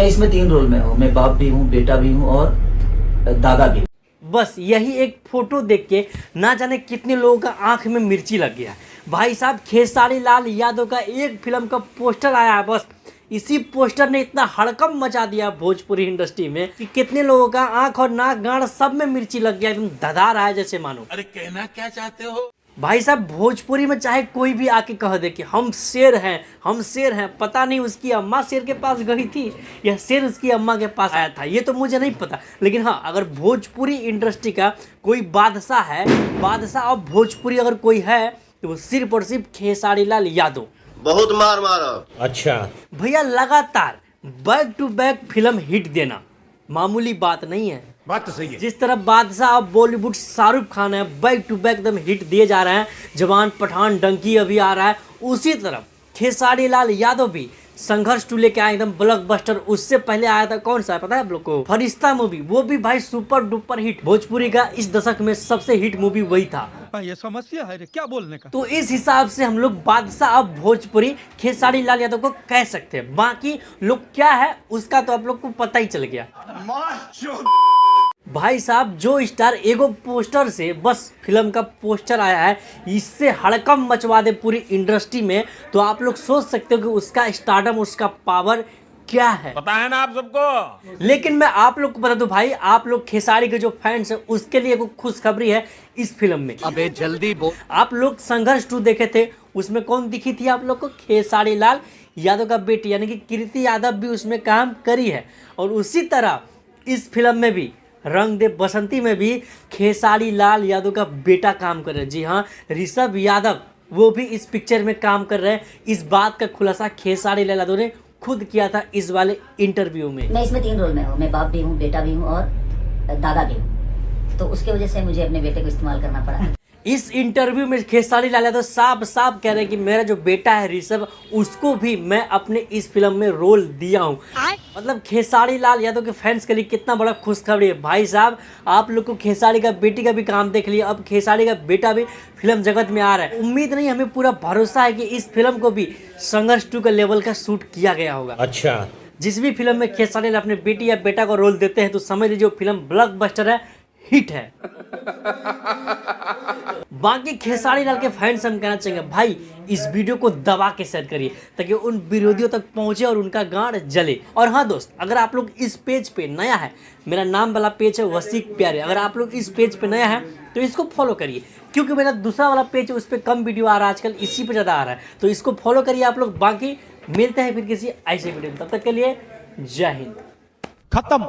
मैं इसमें 3 रोल में हूँ। मैं बाप भी हूँ, बेटा भी हूँ और दादा भी। बस यही एक फोटो देख के ना जाने कितने लोगों का आंख में मिर्ची लग गया। भाई साहब, खेसारी लाल यादव का एक फिल्म का पोस्टर आया है, बस इसी पोस्टर ने इतना हड़कंप मचा दिया भोजपुरी इंडस्ट्री में कि कितने लोगों का आंख और नाक गांड सब में मिर्ची लग गया, एकदम धधा रहा है जैसे मानो। अरे कहना क्या चाहते हो भाई साहब, भोजपुरी में चाहे कोई भी आके कह दे कि हम शेर हैं, हम शेर हैं, पता नहीं उसकी अम्मा शेर के पास गई थी या शेर उसकी अम्मा के पास आया था, ये तो मुझे नहीं पता। लेकिन हाँ, अगर भोजपुरी इंडस्ट्री का कोई बादशाह है, बादशाह और भोजपुरी अगर कोई है तो वो सिर्फ और सिर्फ खेसारी लाल यादव। बहुत मार मारा। अच्छा भैया, लगातार back to back film hit देना मामूली बात नहीं है। बात तो सही है। जिस तरह बादशाह अब बॉलीवुड शाहरुख खान है, बैक टू बैक एकदम हिट दिए जा रहे हैं, जवान, पठान, डंकी अभी आ रहा है, उसी तरह खेसारी लाल यादव भी संघर्ष 2 लेके आए, एकदम ब्लॉकबस्टर। उससे पहले आया था कौन सा पता है आप लोग को, फरिश्ता मूवी, वो भी भाई सुपर डुपर हिट। भोजपुरी का इस दशक में सबसे हिट मूवी वही था। ये समस्या है रे, क्या बोलने का। तो इस हिसाब से हम लोग बादशाह अब भोजपुरी खेसारी लाल यादव को कह सकते हैं। बाकी लोग क्या है उसका तो आप लोग को पता ही चल गया। भाई साहब, जो स्टार एगो पोस्टर से, बस फिल्म का पोस्टर आया है, इससे हड़कंप मचवा दे पूरी इंडस्ट्री में, तो आप लोग सोच सकते हो कि उसका स्टारडम, उसका पावर क्या है। पता है ना आप सबको। लेकिन मैं आप लोग को बता दूं भाई, आप लोग खेसारी के जो फैंस हैं उसके लिए एक खुशखबरी है इस फिल्म में। अबे जल्दी बोल। आप लोग संघर्ष 2 देखे थे, उसमें कौन दिखी थी आप लोग को, खेसारी लाल यादव का बेटी यानी कि कीर्ति यादव भी उसमें काम करी है। और उसी तरह इस फिल्म में भी, रंग दे बसंती में भी खेसारी लाल यादव का बेटा काम कर रहे हैं। जी हाँ, ऋषभ यादव वो भी इस पिक्चर में काम कर रहे हैं। इस बात का खुलासा खेसारी लाल यादव ने खुद किया था इस वाले इंटरव्यू में। मैं इसमें 3 रोल में हूँ। मैं बाप भी हूँ, बेटा भी हूँ और दादा भी हूँ। तो उसकी वजह से मुझे अपने बेटे को इस्तेमाल करना पड़ा। इस इंटरव्यू में खेसारी लाल यादव साफ साफ कह रहे हैं कि मेरा जो बेटा है ऋषभ, उसको भी मैं अपने इस फिल्म में रोल दिया हूँ। मतलब खेसारी लाल यादव के फैंस के लिए कितना बड़ा खुशखबरी है। भाई साहब, आप लोग को खेसारी का बेटी का भी काम देख लिया, अब खेसारी का बेटा भी फिल्म जगत में आ रहा है। उम्मीद नहीं, हमें पूरा भरोसा है कि इस फिल्म को भी संघर्ष 2 का लेवल का शूट किया गया होगा। अच्छा, जिस भी फिल्म में खेसारी लाल अपने बेटी या बेटा को रोल देते हैं तो समझ लीजिए वो फिल्म ब्लॉकबस्टर है, हिट है। बाकी खेसारी लाल के फैंस हम कहना चाहेंगे, भाई इस वीडियो को दबा के शेयर करिए ताकि उन विरोधियों तक पहुंचे और उनका गांड जले। और हाँ दोस्त, अगर आप लोग इस पेज पे नया है, मेरा नाम वाला पेज है वसीक प्यारे, अगर आप लोग इस पेज पे नया है तो इसको फॉलो करिए, क्योंकि मेरा दूसरा वाला पेज है उस पर कम वीडियो आ रहा है आजकल, इसी पे ज़्यादा आ रहा है, तो इसको फॉलो करिए आप लोग। बाकी मिलते हैं फिर किसी ऐसे वीडियो में, तब तक के लिए जय हिंद। खत्म।